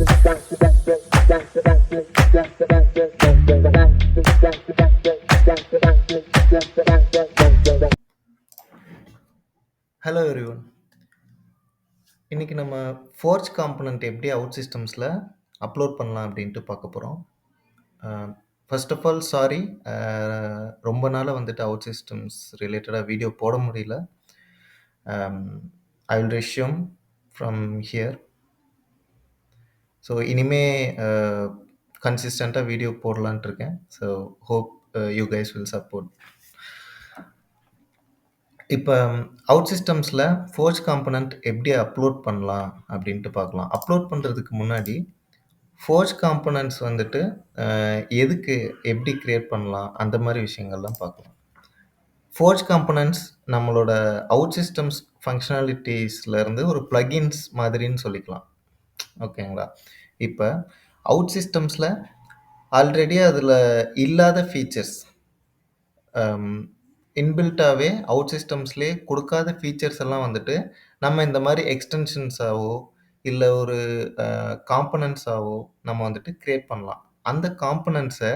Hello everyone. இன்னைக்கு நம்ம forge component எப்படி அவுட் சிஸ்டம்ஸில் அப்லோட் பண்ணலாம் அப்படின்ட்டு பார்க்க போகிறோம். ஃபர்ஸ்ட் ஆஃப் ஆல் சாரி, ரொம்ப நாளாக வந்துட்டு அவுட் சிஸ்டம்ஸ் ரிலேட்டடாக வீடியோ போட முடியல. I will resume from here. So இனிமே கன்சிஸ்டண்ட்டாக வீடியோ போடலான்ட்டு இருக்கேன். So hope you guys will support. இப்போ அவுட் சிஸ்டம்ஸில் ஃபோர்ஜ் காம்பனன்ட் எப்படி அப்லோட் பண்ணலாம் அப்படின்ட்டு பார்க்கலாம். அப்லோட் பண்ணுறதுக்கு முன்னாடி ஃபோர்ஜ் காம்பனன்ட்ஸ் வந்துட்டு எதுக்கு எப்படி க்ரியேட் பண்ணலாம் அந்த மாதிரி விஷயங்கள்லாம் பார்க்கலாம். ஃபோர்ஜ் காம்பனன்ட்ஸ் நம்மளோட அவுட் சிஸ்டம்ஸ் ஃபங்க்ஷனாலிட்டிஸ்லேருந்து ஒரு ப்ளகின்ஸ் மாதிரின்னு சொல்லிக்கலாம். ஓகேங்களா? இப்போ அவுட் சிஸ்டம்ஸில் ஆல்ரெடி அதில் இல்லாத ஃபீச்சர்ஸ், இன்பில்ட்டாகவே அவுட் சிஸ்டம்ஸ்லேயே கொடுக்காத ஃபீச்சர்ஸ் எல்லாம் வந்துட்டு நம்ம இந்த மாதிரி எக்ஸ்டென்ஷன்ஸாவோ இல்லை ஒரு காம்பனன்ட்ஸாவோ நம்ம வந்துட்டு க்ரியேட் பண்ணலாம். அந்த காம்பனன்ட்ஸை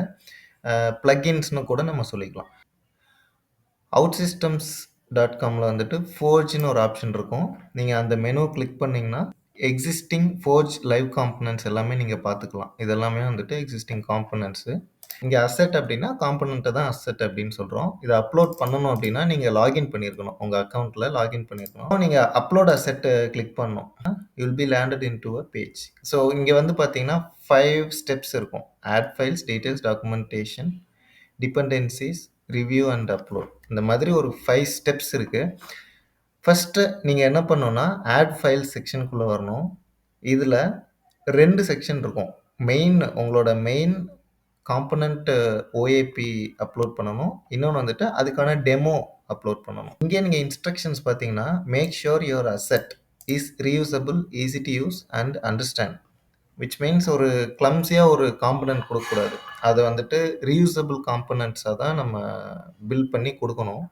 ப்ளகின்ஸ்னு கூட நம்ம சொல்லிக்கலாம். outsystems.comல வந்துட்டு ஃபோர்ஜ்னு ஒரு ஆப்ஷன் இருக்கும். நீங்கள் அந்த மெனு கிளிக் பண்ணிங்கன்னா எக்ஸிஸ்டிங் ஃபோர்ஜ் லைவ் காம்பனன்ட்ஸ் எல்லாமே நீங்கள் பார்த்துக்கலாம். இதெல்லாமே வந்துட்டு எக்ஸிஸ்டிங் காம்பனன்ட்ஸு. இங்கே அசெட் அப்படின்னா காம்பனண்ட்டை தான் அசெட் அப்படின்னு சொல்கிறோம். இதை அப்லோட் பண்ணணும் அப்படின்னா நீங்கள் லாகின் பண்ணியிருக்கணும். உங்கள் அக்கௌண்ட்டில் லாகின் பண்ணியிருக்கணும். நீங்கள் அப்லோட் அசெட்டை கிளிக் பண்ணணும். You will be landed in to a page. So இங்கே வந்து பார்த்தீங்கன்னா 5 ஸ்டெப்ஸ் இருக்கும். Add files, details, documentation, dependencies, review and upload. இந்த மாதிரி ஒரு 5 ஸ்டெப்ஸ் இருக்குது. ஃபஸ்ட்டு நீங்கள் என்ன பண்ணணும்னா ஆட் ஃபைல் செக்ஷனுக்குள்ளே வரணும். இதில் 2 செக்ஷன் இருக்கும். உங்களோட மெயின் காம்பனண்ட் ஓஏபி அப்லோட் பண்ணணும். இன்னொன்று வந்துட்டு அதுக்கான டெமோ அப்லோட் பண்ணணும். இங்கே நீங்கள் இன்ஸ்ட்ரக்ஷன்ஸ் பார்த்தீங்கன்னா make sure your asset is reusable, easy to use and understand. Which means ஒரு கிளம்ஸியாக ஒரு காம்பனண்ட் கொடுக்கக்கூடாது. அது வந்துட்டு ரீயூசபிள் காம்பனண்ட்ஸாக தான் நம்ம பில்ட் பண்ணி கொடுக்கணும்.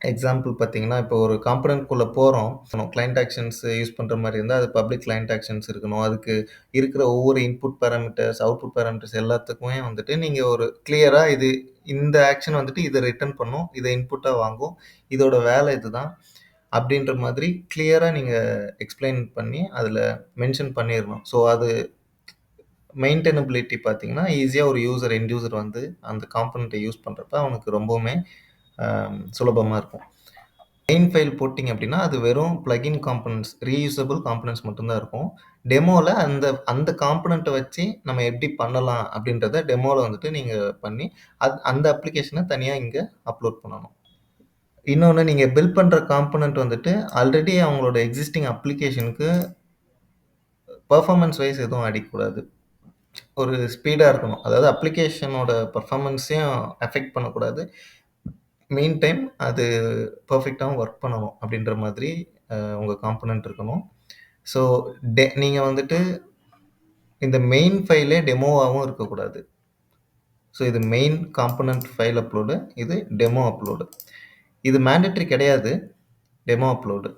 எக்ஸாம்பிள் பார்த்தீங்கன்னா இப்போ ஒரு காம்பனண்ட்குள்ளே போகிறோம். கிளைண்ட் ஆக்ஷன்ஸ் யூஸ் பண்ணுற மாதிரி இருந்தால் அது பப்ளிக் கிளைண்ட் ஆக்ஷன்ஸ் இருக்கணும். அதுக்கு இருக்கிற ஒவ்வொரு இன்புட் பேராமீட்டர்ஸ், அவுட்புட் பேராமீட்டர்ஸ் எல்லாத்துக்குமே வந்துட்டு நீங்கள் ஒரு கிளியராக இது இந்த ஆக்ஷன் வந்துட்டு இதை ரிட்டர்ன் பண்ணும், இதை இன்புட்டாக வாங்கும், இதோட வேலை இதுதான் அப்படின்ற மாதிரி கிளியராக நீங்கள் எக்ஸ்பிளைன் பண்ணி அதில் மென்ஷன் பண்ணிடணும். ஸோ அது மெயின்டெனபிலிட்டி பார்த்தீங்கன்னா ஈஸியாக ஒரு எண்ட் யூசர் வந்து அந்த காம்பனண்ட்டை யூஸ் பண்ணுறப்ப அவனுக்கு ரொம்பவுமே சுலபமாக இருக்கும். மெயின் ஃபைல் போட்டிங்க அப்படின்னா அது வெறும் பிளகின் காம்பனன்ட்ஸ், ரீயூசபிள் காம்பனன்ட்ஸ் மட்டும்தான் இருக்கும். டெமோவில் அந்த காம்பனண்ட்டை வச்சு நம்ம எப்படி பண்ணலாம் அப்படின்றத டெமோவில் வந்துட்டு நீங்கள் பண்ணி அந்த அப்ளிகேஷனை தனியாக இங்கே அப்லோட் பண்ணணும். இன்னொன்று, நீங்கள் பில்ட் பண்ணுற காம்பனண்ட் வந்துட்டு ஆல்ரெடி அவங்களோட எக்ஸிஸ்டிங் அப்ளிகேஷனுக்கு பர்ஃபார்மன்ஸ் வைஸ் எதுவும் அடிக்கக்கூடாது. ஒரு ஸ்பீடாக இருக்கணும். அதாவது அப்ளிகேஷனோட பர்ஃபார்மன்ஸையும் அஃபெக்ட் பண்ணக்கூடாது. மெயின் டைம் அது பர்ஃபெக்டாகவும் ஒர்க் பண்ணணும் அப்படின்ற மாதிரி உங்கள் காம்பனண்ட் இருக்கணும். ஸோ நீங்கள் வந்துட்டு இந்த மெயின் ஃபைலே டெமோவாகவும் இருக்கக்கூடாது. ஸோ இது மெயின் காம்பனண்ட் ஃபைல் அப்லோடு, இது டெமோ அப்லோடு. இது மேண்டட்ரி கிடையாது டெமோ அப்லோடு.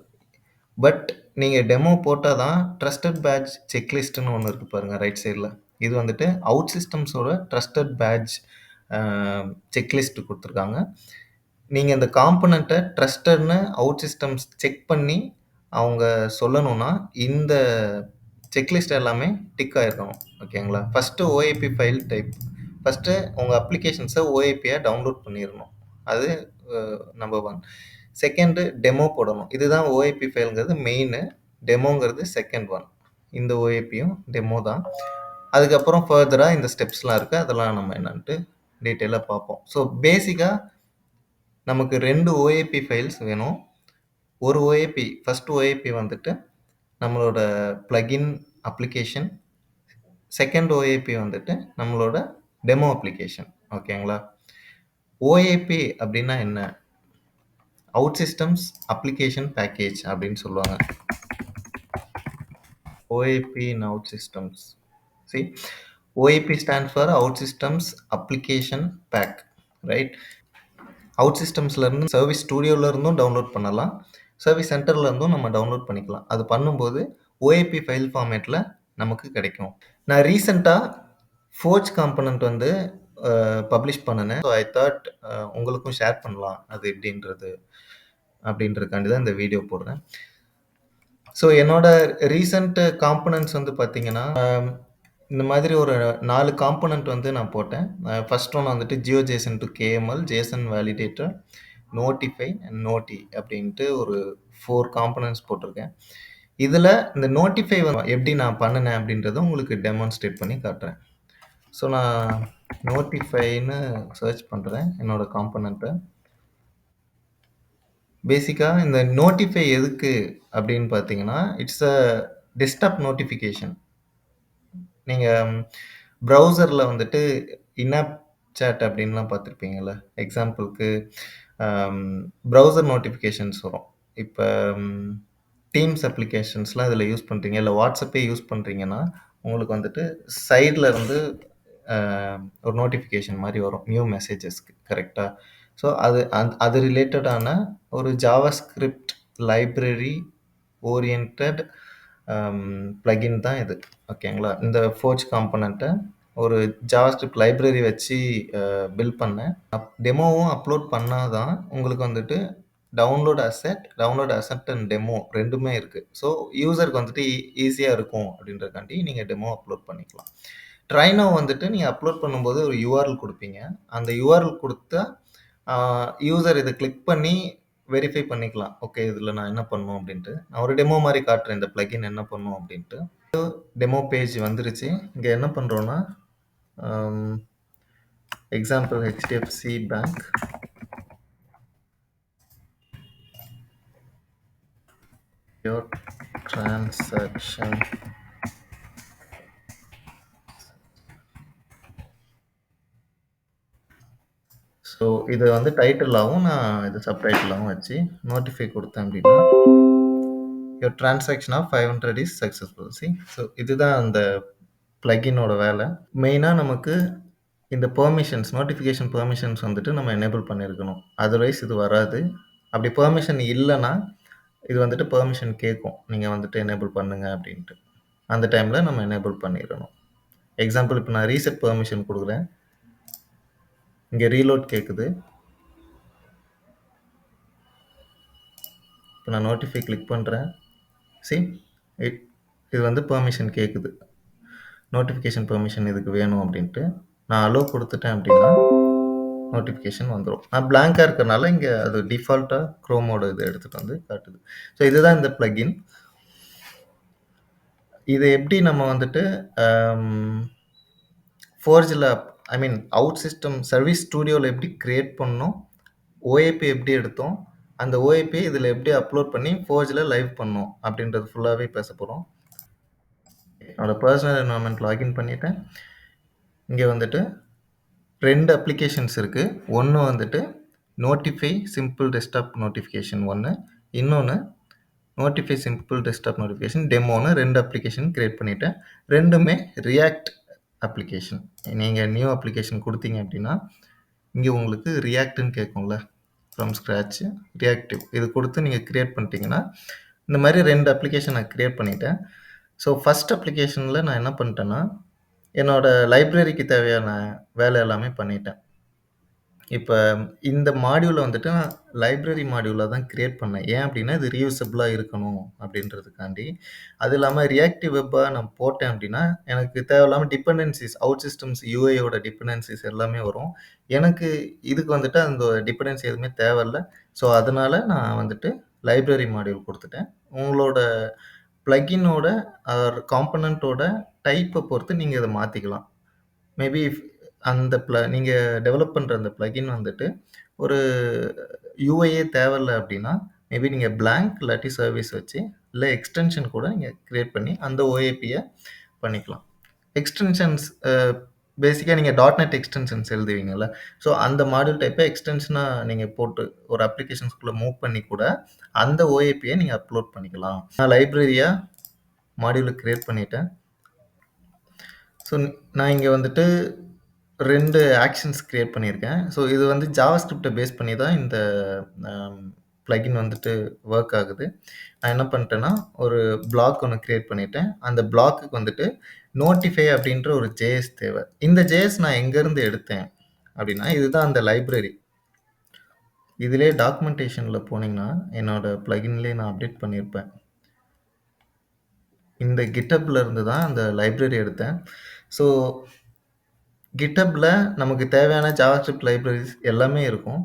பட் நீங்கள் டெமோ போட்டால் தான் ட்ரஸ்டட் பேட்ச் செக்லிஸ்ட்டுன்னு ஒன்று இருக்குது பாருங்கள் ரைட் சைடில். இது வந்துட்டு அவுட் சிஸ்டம்ஸோட ட்ரஸ்டட் பேட்ச் செக்லிஸ்ட் கொடுத்துருக்காங்க. நீங்கள் இந்த காம்பனண்ட்டை ட்ரஸ்டட்னு அவுட் சிஸ்டம்ஸ் செக் பண்ணி அவங்க சொல்லணும்னா இந்த செக்லிஸ்ட் எல்லாமே டிக் ஆகிருக்கணும். ஓகேங்களா? First OAP file type. First உங்கள் அப்ளிகேஷன்ஸை ஓஏபியாக டவுன்லோட் பண்ணிடணும். அது நம்பர் 1. செகண்டு டெமோ போடணும். இதுதான் ஓஏபி ஃபைலுங்கிறது மெயின், டெமோங்கிறது செகண்ட் ஒன். இந்த ஓஏபியும் டெமோ தான். அதுக்கப்புறம் ஃபர்தராக இந்த ஸ்டெப்ஸ்லாம் இருக்குது. அதெல்லாம் நம்ம என்னன்ட்டு டீட்டெயிலாக பார்ப்போம். ஸோ பேசிக்காக நமக்கு 2 ஓஏபி ஃபைல்ஸ் வேணும். ஒரு ஓஏபி, ஃபஸ்ட் ஓஏபி வந்துட்டு நம்மளோட பிளகின் அப்ளிகேஷன், செகண்ட் ஓஏபி வந்துட்டு நம்மளோட டெமோ அப்ளிகேஷன். ஓகேங்களா? ஓஏபி அப்படின்னா என்ன? அவுட் சிஸ்டம்ஸ் அப்ளிகேஷன் பேக்கேஜ் அப்படின்னு சொல்லுவாங்க. OAP in OutSystems. See, OAP stands for Outsystems Application Pack, right? Outsystems-ல இருந்து சர்வீஸ் ஸ்டுடியோவில் இருந்தும் டவுன்லோட் பண்ணலாம், சர்வீஸ் சென்டரில் இருந்தும் நம்ம டவுன்லோட் பண்ணிக்கலாம். அது பண்ணும்போது ஓஏபி ஃபைல் ஃபார்மேட்ல நமக்கு கிடைக்கும். நான் ரீசென்ட்டா ஃபோர்ஜ் காம்போனன்ட் வந்து பப்ளிஷ் பண்ணுனேன். ஸோ ஐ தாட் உங்களுக்கும் ஷேர் பண்ணலாம். அது எப்படின்றது அப்படின்றதுக்காண்டி தான் இந்த வீடியோ போடுறேன். ஸோ என்னோட ரீசென்ட் காம்போனன்ட்ஸ் வந்து பார்த்தீங்கன்னா, இந்த மாதிரி ஒரு 4 காம்போனன்ட் வந்து நான் போட்டேன். ஃபர்ஸ்ட் ஒன் வந்துட்டு GeoJSON to KML, JSON validator, notify and நோட்டி அப்படின்ட்டு ஒரு 4 காம்போனன்ட்ஸ் போட்டிருக்கேன். இதில இந்த நோட்டிஃபை எப்படி நான் பண்ணுனேன் அப்படின்றத உங்களுக்கு டெமான்ஸ்ட்ரேட் பண்ணி காட்டுறேன். ஸோ நான் நோட்டிஃபைன்னு சர்ச் பண்றேன் என்னோட காம்போனன்ட்ட. பேசிக்கா இந்த நோட்டிஃபை எதுக்கு அப்படின்னு பார்த்தீங்கன்னா, இட்ஸ் அ டெஸ்க்டாப் நோட்டிஃபிகேஷன். நீங்க ப்ரௌசர்ல வந்துட்டு இன்-ஆப் சாட் அப்படின்லாம் பார்த்துருப்பீங்கல்ல. எக்ஸாம்பிளுக்கு ப்ரௌசர் நோட்டிஃபிகேஷன்ஸ் வரும். இப்ப டீம்ஸ் அப்ளிகேஷன்ஸ்லாம் இதில யூஸ் பண்றீங்க, இல்ல வாட்ஸ்அப்பே யூஸ் பண்றீங்கன்னா, உங்களுக்கு வந்துட்டு சைட்ல இருந்து அ ஒரு நோட்டிஃபிகேஷன் மாரி வரும். நியூ மெசேஜஸ்க்கு கரெக்ட்டா? ஸோ அது ரிலேட்டடான ஒரு ஜாவாஸ்கிரிப்ட் லைப்ரரி ஓரியன்டட் பிளகின் தான் இது. ஓகேங்களா? இந்த ஃபோர்ஜ் காம்போனன்ட்ட ஒரு ஜாவாஸ்கிரிப்ட் லைப்ரரி வச்சு பில்ட் பண்ணேன். டெமோவும் அப்லோட் பண்ணா தான் உங்களுக்கு வந்துட்டு டவுன்லோட் அசெட் அண்ட் டெமோ 2மே இருக்கு. ஸோ யூசருக்கு வந்துட்டு ஈஸியா இருக்கும் அப்படின்றதுக்காண்டி நீங்க டெமோ அப்லோட் பண்ணிக்கலாம். ட்ரை நவ் வந்துட்டு நீங்க அப்லோட் பண்ணும்போது ஒரு யுஆர்எல் குடுப்பீங்க. அந்த யுஆர்எல் குடுத்தா யூசர் இத கிளிக் பண்ணி வெரிஃபை பண்ணிக்கலாம். ஓகே இதில நான் என்ன பண்ணணும் அப்படின்ட்டு. நான் ஒரு டெமோ மாரி காட்டுறேன் இந்த பிளக்கின் என்ன பண்ணும் அப்படின்ட்டு. டெமோ பேஜ் வந்துருச்சு. இங்க என்ன பண்றோம்னா, um example HDFC bank. Your transaction so இத வந்து டைட்டிலாவும் நான் இது சப்டைட்டிலாவும் வச்சு நோட்டிஃபை குடுத்தேன் அப்படின்னா, your transaction of 500 is successful. So இதுதான் அந்த பிளக்கினோட வேலை. மெயினா நமக்கு இந்த பெர்மிஷன்ஸ் நோட்டிஃபிகேஷன் பெர்மிஷன்ஸ் வந்துட்டு நம்ம எனேபிள் பண்ணியிருக்கணும். அதர்வைஸ் இது வராது. அப்படி பெர்மிஷன் இல்லன்னா, இது வந்துட்டு பெர்மிஷன் கேட்கும். நீங்க வந்துட்டு எனேபிள் பண்ணுங்க அப்படின்ட்டு. அந்த டைம்ல நம்ம எனேபிள் பண்ணிறணும். எக்ஸாம்பிள் இப்ப நான் ரீசெட் பெர்மிஷன் குடுக்குறேன். இங்க ரீலோட் கேக்குது. இப்ப நான் நோட்டிஃபை கிளிக் பண்றேன். சி இட் இது வந்து பெர்மிஷன் கேக்குது. நோட்டிஃபிகேஷன் பெர்மிஷன் இதுக்கு வேணும் அப்படின்ட்டு. நான் அலோ குடுத்துட்டேன் அப்படின்னா, நோட்டிஃபிகேஷன் வந்துரும். நான் பிளாங்க்கா இருக்கறனால இங்க அது டிஃபால்ட்டா குரோமோட இத எடுத்துட்டு வந்து காட்டுது. ஸோ இதுதான் இந்த பிளக்கின். இத எப்படி நம்ம வந்துட்டு ஃபோர்ஜ்ல ஐ மீன் அவுட் சிஸ்டம் சர்வீஸ் ஸ்டுடியோல எப்படி கிரியேட் பண்ணோம், ஓஏபி எப்படி எடுத்தோம், அந்த ஓஏபி இதில எப்படி அப்லோட் பண்ணி ஃபோர்ஜ்ல லைவ் பண்ணோம் அப்படின்றது ஃபுல்லாவே பேசப் போறோம். என்னோட பெர்சனல் என்வைரன்மென்ட் லாகின் பண்ணிட்டேன். இங்க வந்துட்டு 2 அப்ளிகேஷன்ஸ் இருக்கு. ஒண்ணு வந்துட்டு நோட்டிஃபை சிம்பிள் டெஸ்க்டாப் நோட்டிஃபிகேஷன் 1. இன்னொன்னு நோட்டிஃபை சிம்பிள் டெஸ்க்டாப் நோட்டிஃபிகேஷன் டெமோன்னு 2 அப்ளிகேஷன் கிரியேட் பண்ணிட்டேன். 2மே ரியாக்ட் அப்ளிகேஷன். நீங்க நியூ அப்ளிகேஷன் குடுத்தீங்க அப்படின்னா, இங்க உங்களுக்கு ரியாக்ட்ன்னு கேட்கும்ல. From scratch reactive. இது குடுத்து நீங்க கிரியேட் பண்ணிட்டீங்கன்னா, இந்த மாரி 2 அப்ளிகேஷன் நான் கிரியேட் பண்ணிட்டேன். ஸோ ஃபர்ஸ்ட் அப்ளிகேஷன்ல நான் என்ன பண்ணிட்டேன்னா, என்னோட லைப்ரரிக்கு தேவையான வேலை எல்லாமே பண்ணிட்டேன். இப்ப இந்த மாடியூல வந்துட்டு நான் லைப்ரரி மாடியூலா தான் கிரியேட் பண்ணேன். ஏன் அப்டின்னா, இது ரீயூசபிளா இருக்கணும் அப்டின்றதுக்காண்டி. அது இல்லாம ரியாக்டிவ் வெப்பா நான் போட்டேன் அப்டின்னா, எனக்கு தேவையில்லாம டிபெண்டன்சிஸ் அவுட் சிஸ்டம்ஸ் யுஐயோட டிபெண்டன்சிஸ் எல்லாமே வரும். எனக்கு இதுக்கு வந்துட்டு அந்த டிபெண்டன்சி எதுவுமே தேவையில்ல. ஸோ அதனால நான் வந்துட்டு லைப்ரரி மாடியூல் குடுத்துட்டேன். உங்களோட பிளக்கினோட ஆர் காம்போனன்ட்டோட டைப்ப பொறுத்து நீங்க இத மாத்திக்கலாம். மேபி அந்த நீங்க டெவலப் பண்ற அந்த பிளக்கின் வந்துட்டு ஒரு யுஐயே தேவையில்ல அப்டின்னா, மேபி நீங்க பிளாங்க் இல்லாட்டி சர்வீஸ் வச்சு, இல்ல எக்ஸ்டென்ஷன் கூட நீங்க கிரியேட் பண்ணி அந்த ஓஏபிய பண்ணிக்கலாம். எக்ஸ்டென்ஷன்ஸ் பேசிக்கா நீங்க .NET எக்ஸ்டென்ஷன்ஸ் எழுதுவீங்கல்ல. ஸோ அந்த மாடியூல் டைப்ப எக்ஸ்டென்ஷனா நீங்க போட்டு ஒரு அப்ளிகேஷன்ஸ்குள்ள மூவ் பண்ணி கூட அந்த ஓஏபிய நீங்க அப்லோட் பண்ணிக்கலாம். நான் லைப்ரரியா மாடியூல கிரியேட் பண்ணிட்டேன். ஸோ நான் இங்க வந்துட்டு 2 ஆக்ஷன்ஸ் கிரியேட் பண்ணியிருக்கேன். ஸோ இது வந்து ஜாவாஸ்கிரிப்ட்ட பேஸ் பண்ணி தான் இந்த அம் பிளகின் வந்துட்டு ஒர்க் ஆகுது. நான் என்ன பண்ணிட்டேன்னா, ஒரு ப்ளாக் ஒண்ணு கிரியேட் பண்ணிட்டேன். அந்த ப்ளாக்குக்கு வந்துட்டு நோட்டிஃபை அப்படின்ற ஒரு ஜேஎஸ் தேவை. இந்த ஜேஎஸ் நான் எங்கேருந்து எடுத்தேன் அப்படின்னா, இதுதான் அந்த லைப்ரரி. இதிலேயே டாக்குமென்டேஷன்ல போனீங்கன்னா, என்னோட பிளகின்லேயே நான் அப்டேட் பண்ணியிருப்பேன். இந்த GitHubல இருந்து தான் அந்த லைப்ரரி எடுத்தேன். ஸோ GitHubல நமக்கு தேவையான ஜாவாஸ்கிரிப்ட் லைப்ரரிஸ் எல்லாமே இருக்கும்.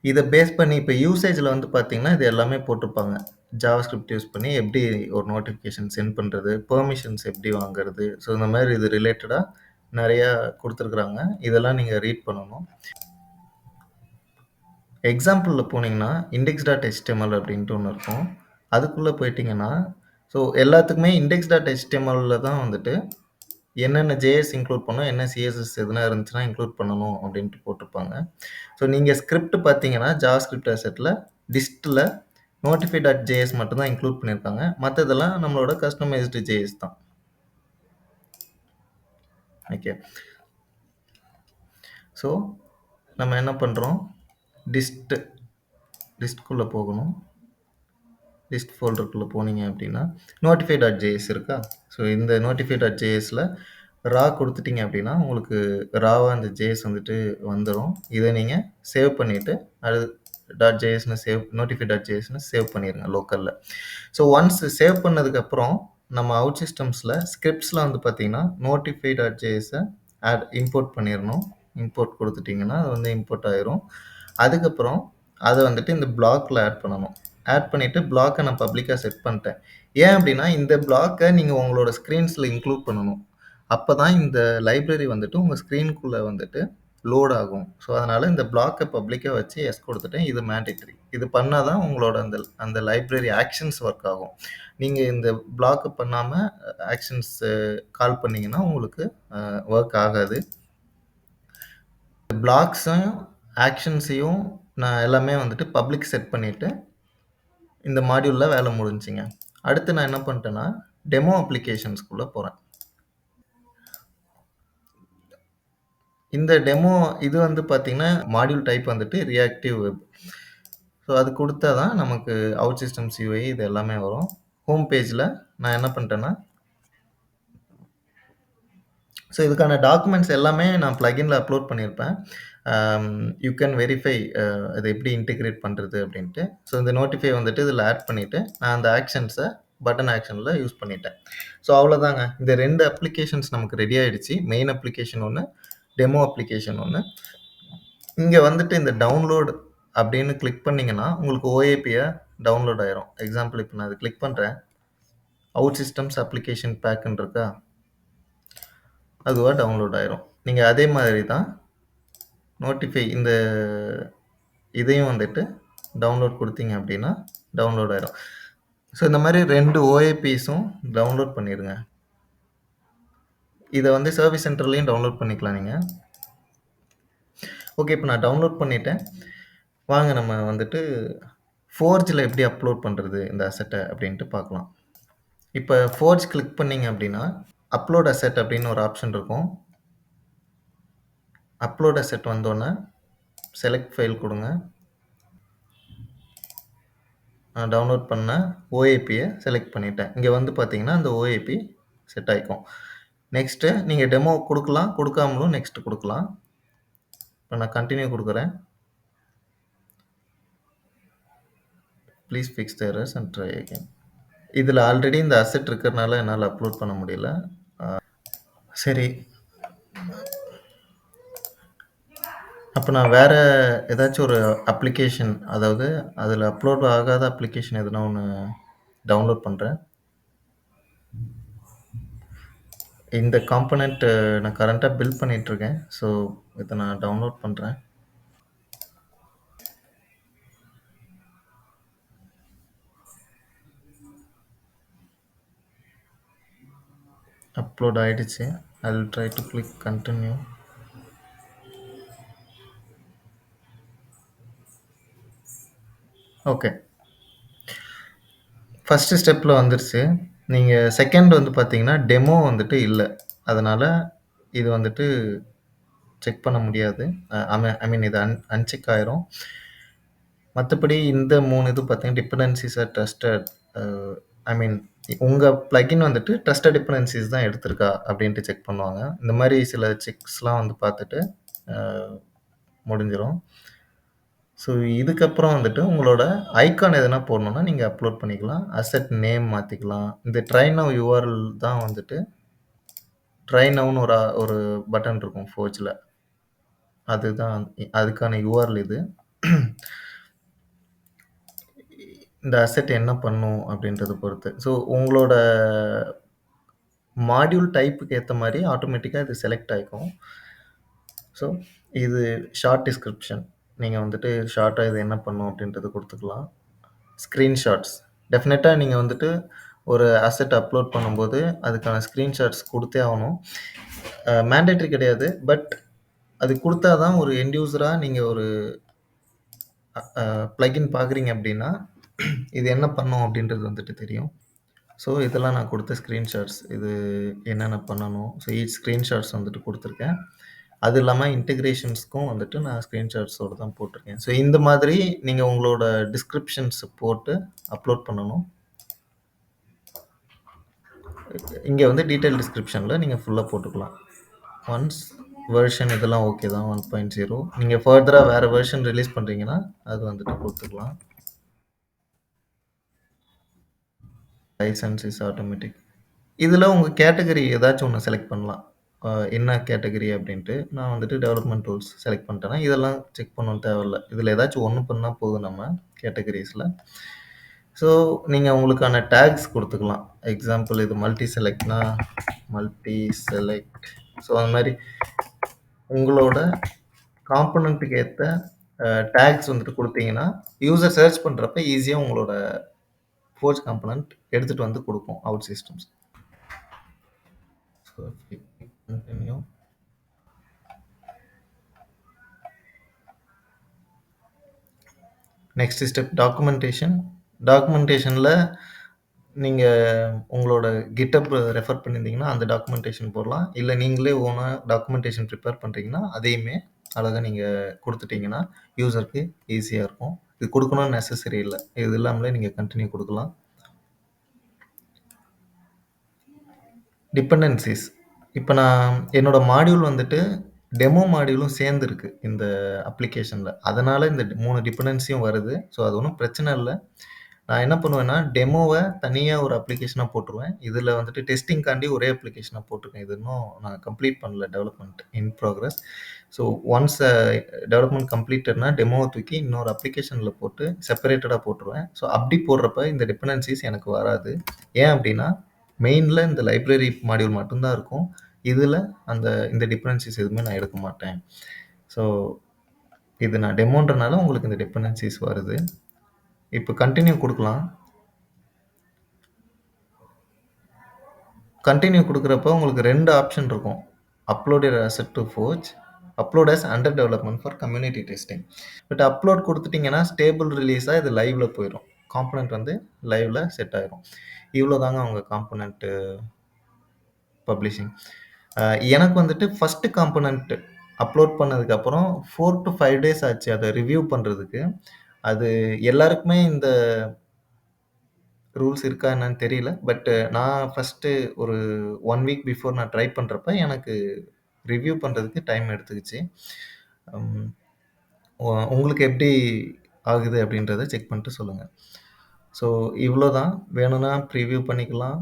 இத பேஸ் பண்ணி இப்ப யூசேஜ்ல வந்து பார்த்தீங்கன்னா, இது எல்லாமே போட்டிருப்பாங்க. ஜாவாஸ்கிரிப்ட் யூஸ் பண்ணி எப்படி ஒரு நோட்டிஃபிகேஷன் சென்ட் பண்றது, பெர்மிஷன்ஸ் எப்படி வாங்குறது. ஸோ இந்த மாரி இது ரிலேட்டடா நெறையா குடுத்துருக்காங்க. இதெல்லாம் நீங்க ரீட் பண்ணணும். எக்ஸாம்பிள்ல போனீங்கன்னா, index.html அப்படின்ட்டு ஒண்ணு இருக்கும். அதுக்குள்ள போயிட்டீங்கன்னா, ஸோ எல்லாத்துக்குமே index.htmlல தான் வந்துட்டு என்னென்ன ஜேஎஸ் இன்க்ளூட் பண்ணணும், என்ன சிஎஸ்எஸ் எதுனா இருந்துச்சுன்னா இன்க்ளூட் பண்ணணும் அப்படின்ட்டு போட்டிருப்பாங்க. ஸோ நீங்க ஸ்கிரிப்ட் பார்த்தீங்கன்னா, ஜாவாஸ்கிரிப்ட் அசெட்ல டிஸ்ட்ல notify.js மட்டும் தான் இன்க்ளூட் பண்ணியிருக்காங்க. மத்ததெல்லாம் நம்மளோட கஸ்டமைஸ்டு ஜேஎஸ் தான். ஓகே. ஸோ நம்ம என்ன பண்றோம்? டிஸ்ட் டிஸ்ட்குள்ள போகணும். லிஸ்ட் ஃபோல்டருக்குள்ள போனீங்க அப்படின்னா, notify.js இருக்கா? ஸோ இந்த notify.jsல ரா குடுத்துட்டீங்க அப்படின்னா, உங்களுக்கு ராவா அந்த ஜேஎஸ் வந்துட்டு வந்துரும். இத நீங்க சேவ் பண்ணிட்டு, அது .jsன்னு notify.jsன்னு சேவ் பண்ணிருங்க லோக்கல்ல. ஸோ ஒன்ஸ் சேவ் பண்ணதுக்கப்புறம், நம்ம Outsystems ஸ்கிரிப்ட்ஸ்ல வந்து பார்த்தீங்கன்னா, notify.jsஅ இம்போர்ட் பண்ணிறணும். இம்போர்ட் குடுத்துட்டீங்கன்னா, அது வந்து இம்போர்ட் ஆயிரும். அதுக்கப்புறம் அத வந்துட்டு இந்த ப்ளாக்ல ஆட் பண்ணணும். ஆட் பண்ணிட்டு ப்ளாக்க நான் பப்ளிக்கா செட் பண்ணிட்டேன். ஏன் அப்படின்னா, இந்த ப்ளாக்க நீங்க உங்களோட ஸ்க்ரீன்ஸ்ல இன்க்ளூட் பண்ணணும். அப்பதான் இந்த லைப்ரரி வந்துட்டு உங்க ஸ்க்ரீன்க்குள்ள வந்துட்டு லோட் ஆகும். ஸோ அதனால இந்த ப்ளாக்க பப்ளிக்கா வச்சு எஸ் குடுத்துட்டேன். இது மேண்டேட்டரி. இது பண்ணா தான் உங்களோட அந்த அந்த லைப்ரரி ஆக்ஷன்ஸ் ஒர்க் ஆகும். நீங்க இந்த ப்ளாக்க பண்ணாம ஆக்ஷன்ஸ் கால் பண்ணீங்கன்னா, உங்களுக்கு ஒர்க் ஆகாது. ப்ளாக்ஸையும், ஆக்ஷன்ஸையும் நான் எல்லாமே வந்துட்டு பப்ளிக் செட் பண்ணிட்டு, இந்த மாடியூல்ல வேலை முடிஞ்சுச்சுங்க. அடுத்து நான் என்ன பண்ணிட்டேன்னா, டெமோ அப்ளிகேஷன்ஸ்குள்ள போறேன். இந்த டெமோ இது வந்து பார்த்தீங்கன்னா, மாடியூல் டைப் வந்துட்டு ரியாக்டிவ் வெப். ஸோ அது குடுத்தா தான் நமக்கு அவுட் சிஸ்டம்ஸ் யூஐ இது எல்லாமே வரும். ஹோம் பேஜ்ல நான் என்ன பண்ணிட்டேன்னா, ஸோ இதுக்கான டாக்குமெண்ட்ஸ் எல்லாமே நான் பிளகின்ல அப்லோட் பண்ணியிருப்பேன். யூ கேன் வெரிஃபை அத எப்படி இன்டிகிரேட் பண்றது அப்படின்ட்டு. ஸோ இந்த நோட்டிஃபை வந்துட்டு இதில ஆட் பண்ணிட்டு, நான் அந்த ஆக்ஷன்ஸ பட்டன் ஆக்ஷன்ல யூஸ் பண்ணிட்டேன். ஸோ அவ்வளோதாங்க. இந்த 2 அப்ளிகேஷன்ஸ் நமக்கு ரெடி ஆயிடுச்சு. மெயின் அப்ளிகேஷன் ஒண்ணு, டெமோ அப்ளிகேஷன் ஒண்ணு. இங்க வந்துட்டு இந்த டவுன்லோட் அப்படின்னு கிளிக் பண்ணீங்கன்னா, உங்களுக்கு ஓஏபியா டவுன்லோட் ஆயிரும். எக்ஸாம்பிள் இப்ப நான் இத கிளிக் பண்றேன். அவுட் சிஸ்டம்ஸ் அப்ளிகேஷன் பேக்குன்னு இருக்கா? அதுவா டவுன்லோட் ஆயிரும். நீங்க அதே மாதிரி தான் நோட்டிஃபை இந்த இதையும் வந்துட்டு டவுன்லோட் குடுத்தீங்க அப்படின்னா, டவுன்லோட் ஆயிரும். ஸோ இந்த மாரி 2 ஓஏபிஸும் டவுன்லோட் பண்ணிருங்க. இத வந்து சர்வீஸ் சென்டர்லயும் டவுன்லோட் பண்ணிக்கலாம் நீங்க. ஓகே. இப்ப நான் டவுன்லோட் பண்ணிட்டேன். வாங்க நம்ம வந்துட்டு ஃபோர்ஜ்ல எப்படி அப்லோட் பண்றது இந்த அசெட்ட அப்படின்ட்டு பார்க்கலாம். இப்ப ஃபோர்ஜ் கிளிக் பண்ணீங்க அப்படின்னா, அப்லோட் அசெட் அப்படின்னு ஒரு ஆப்ஷன் இருக்கும். அப்லோட் அசெட் வந்தோனே, செலக்ட் ஃபைல் குடுங்க. நான் டவுன்லோட் பண்ண ஓஏபிய செலக்ட் பண்ணிட்டேன். இங்க வந்து பார்த்தீங்கன்னா, அந்த ஓஏபி செட் ஆயிக்கும். நெக்ஸ்ட்டு நீங்க டெமோ குடுக்கலாம், குடுக்காமலும் நெக்ஸ்ட் குடுக்கலாம். இப்ப நான் கன்டின்யூ குடுக்குறேன். Please fix the errors and try again. இதுல ஆல்ரெடி இந்த அசெட் இருக்கிறனால என்னால அப்லோட் பண்ண முடியல. சரி. அப்ப நான் வேற ஏதாச்சும் ஒரு அப்ளிகேஷன், அதாவது அதுல அப்லோட் ஆகாத அப்ளிகேஷன் எதுனா ஒண்ணு டவுன்லோட் பண்றேன். இந்த காம்போனன்ட் நான் கரண்ட்டா பில்ட் பண்ணிட்டு இருக்கேன். ஸோ இத நான் டவுன்லோட் பண்றேன். அப்லோட் ஆயிடுச்சு. I will try to click continue. Okay. First ஸ்டெப்ல வந்துருச்சு. நீங்க செகண்ட் வந்து பார்த்தீங்கன்னா, டெமோ வந்துட்டு இல்ல. அதனால இது வந்துட்டு செக் பண்ண முடியாது. ஐ மீன் இது அன்செக் ஆயிரும். மத்தபடி இந்த 3 இது பார்த்தீங்கன்னா, டிபெண்டன்சிஸ் ஆர் ட்ரஸ்டட் அ ஐ மீன் உங்க பிளக்கின் வந்துட்டு ட்ரஸ்டட் டிபெண்டன்சிஸ் தான் எடுத்திருக்கா அப்படின்ட்டு செக் பண்ணுவாங்க. இந்த மாரி சில செக்ஸ்லாம் வந்து பார்த்துட்டு அ முடிஞ்சிரும். ஸோ இதுக்கப்புறம் வந்துட்டு உங்களோட ஐகான் எதனா போடணும்னா நீங்க அப்லோட் பண்ணிக்கலாம். அசெட் நேம் மாத்திக்கலாம். இந்த ட்ரை நவ் யுஆர்எல் தான் வந்துட்டு ட்ரை நவ்னு ஒரு பட்டன் இருக்கும் ஃபோர்ஜ்ல. அதுதான் அதுக்கான யுஆர்எல் இது. இந்த அசெட் என்ன பண்ணும் அப்படின்றத பொறுத்து. ஸோ உங்களோட மாடியூல் டைப்புக்கு ஏத்த மாரி ஆட்டோமேட்டிக்கா இது செலக்ட் ஆயிக்கும். ஸோ இது ஷார்ட் டிஸ்கிரிப்ஷன். நீங்க வந்துட்டு ஷார்ட்டா இது என்ன பண்ணும் அப்படின்றத குடுத்துக்கலாம். ஸ்கிரீன்ஷாட்ஸ். டெஃபினட்டா நீங்க வந்துட்டு ஒரு அசெட் அப்லோட் பண்ணும்போது, அதுக்கான ஸ்கிரீன்ஷாட்ஸ் குடுத்தே ஆவணும். மேண்டேட்டரி கிடையாது. பட் அது குடுத்தா தான் ஒரு எண்ட் யூசரா நீங்க ஒரு பிளக்கின் பார்க்குறீங்க அப்படின்னா, இது என்ன பண்ணும் அப்படின்றது வந்துட்டு தெரியும். ஸோ இதெல்லாம் நான் குடுத்த ஸ்கிரீன்ஷாட்ஸ். இது என்னென்ன பண்ணணும். ஸோ ஈச் ஸ்கிரீன்ஷாட்ஸ் வந்துட்டு குடுத்துருக்கேன். அது இல்லாம இன்டகிரேஷன்ஸ்க்கும் வந்துட்டு நான் ஸ்கிரீன்ஷாட்ஸோட தான் போட்டிருக்கேன். ஸோ இந்த மாதிரி நீங்க உங்களோட டிஸ்கிரிப்ஷன்ஸ் போட்டு அப்லோட் பண்ணணும். இங்க வந்து டீட்டெயில் டிஸ்கிரிப்ஷன்ல நீங்க ஃபுல்லா போட்டுக்கலாம். ஒன்ஸ் வெர்ஷன் இதெல்லாம் ஓகே தான் 1.0 நீங்க ஃபர்தரா வேற வெர்ஷன் ரிலீஸ் பண்றீங்கன்னா, அது வந்துட்டு குடுத்துக்கலாம். Licence is automatic. இதுல உங்க கேட்டகரி ஏதாச்சும் ஒண்ணு செலக்ட் பண்ணலாம். என்ன கேட்டகரி அப்படின்ட்டு. நான் வந்துட்டு டெவலப்மென்ட் டூல்ஸ் செலக்ட் பண்ணிட்டேன்னா, இதெல்லாம் செக் பண்ணணும்னு தேவையில்ல. இதுல ஏதாச்சும் ஒண்ணு பண்ணா போதும் நம்ம கேட்டகரீஸ்ல. ஸோ நீங்க உங்களுக்கான டேக்ஸ் குடுத்துக்கலாம். எக்ஸாம்பிள் இது மல்டி செலக்ட்னா, மல்டி செலக்ட். ஸோ அந்த மாரி உங்களோட காம்போனன்ட்க்கு ஏத்த டேக்ஸ் வந்துட்டு குடுத்தீங்கன்னா, யூசர் சர்ச் பண்றப்ப ஈஸியா உங்களோட ஃபோர்ஜ் காம்போனன்ட் எடுத்துட்டு வந்து குடுக்கும் OutSystems. So continue. Next step documentation. டாக்குமென்டேஷன்ல நீங்க உங்களோட GitHub ரெஃபர் பண்ணியிருந்தீங்கன்னா, அந்த டாக்குமென்டேஷன் போடலாம். இல்ல நீங்களே ஓனா டாக்குமென்டேஷன் ப்ரிப்பேர் பண்றீங்கன்னா, அதையுமே அழகா நீங்க குடுத்துட்டீங்கன்னா, யூசருக்கு ஈஸியா இருக்கும். இது குடுக்கணும்னு நெசசரி இல்ல. இது இல்லாமலே நீங்க கன்டின்யூ குடுக்கலாம். டிபெண்டன்சிஸ். இப்ப நான் என்னோட மாடியூல் வந்துட்டு டெமோ மாடியூலும் சேர்ந்து இருக்கு இந்த அப்ளிகேஷன்ல. அதனால இந்த 3 டிபெண்டன்சியும் வருது. ஸோ அது ஒண்ணும் பிரச்சனை இல்ல. நான் என்ன பண்ணுவேன்னா, டெமோவ தனியா ஒரு அப்ளிகேஷனா போட்டுருவேன். இதுல வந்துட்டு டெஸ்டிங்காண்டி ஒரே அப்ளிகேஷனா போட்டுருக்கேன். இது இன்னும் நான் கம்ப்ளீட் பண்ணல development in progress. So once development கம்ப்ளீட்டட்னா டெமோவ தூக்கி இன்னொரு அப்ளிகேஷன்ல போட்டு செப்பரேட்டடா போட்டுருவேன். ஸோ அப்படி போடுறப்ப இந்த டிபெண்டன்சிஸ் எனக்கு வராது. ஏன் அப்படின்னா, மெயின்ல இந்த லைப்ரரி மாடியூல் மட்டும் தான் இருக்கும். இதுல இந்த டிபெண்டன்சிஸ் எதுவுமே நான் எடுக்க மாட்டேன். ஸோ இது நான் டெமோன்றனால உங்களுக்கு இந்த டிபெண்டன்சிஸ் வருது. இப்ப கன்டின்யூ குடுக்கலாம். கன்டின்யூ குடுக்குறப்போ உங்களுக்கு 2 ஆப்ஷன் இருக்கும். Upload your asset to Forge, upload as under development for community testing. But upload குடுத்துட்டீங்கன்னா, ஸ்டேபிள் ரிலீஸா இது லைவ்ல போயிரும். காம்போனன்ட் வந்து லைவ்ல செட் ஆயிரும். இவ்வளோதாங்க உங்க காம்போனன்ட் பப்ளிஷிங். எனக்கு வந்துட்டு ஃபர்ஸ்ட் காம்போனன்ட் அப்லோட் பண்ணதுக்கப்புறம் 4 டூ 5 டேஸ் ஆச்சு அத ரிவ்யூ பண்றதுக்கு. அது எல்லாருக்குமே இந்த ரூல்ஸ் இருக்கா என்னன்னு தெரியல. பட் நான் ஃபர்ஸ்ட்டு ஒரு 1 வீக் பிஃபோர் நான் ட்ரை பண்றப்ப எனக்கு ரிவ்யூ பண்றதுக்கு டைம் எடுத்துக்கிச்சு. ம். உங்களுக்கு எப்படி ஆகுது அப்படின்றத செக் பண்ணிட்டு சொல்லுங்க. ஸோ இவ்வளோதான். வேணும்னா ப்ரிவ்யூ பண்ணிக்கலாம்.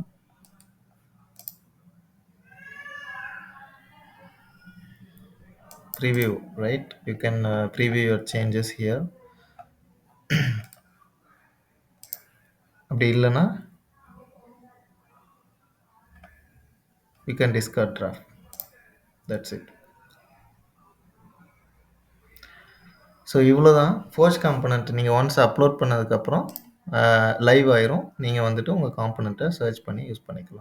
Preview, right? You can preview your changes here. அப்படி இல்லைன்னா you can discard draft. That's it. So இவ்வளோதான் ஃபோர்ஜ் காம்போனன்ட் நீங்கள் ஒன்ஸ் அப்லோட் பண்ணதுக்கப்புறம் லைவ் ஆயிரும். நீங்கள் வந்துட்டு உங்கள் காம்போனன்ட்டை சர்ச் பண்ணி யூஸ் பண்ணிக்கலாம்.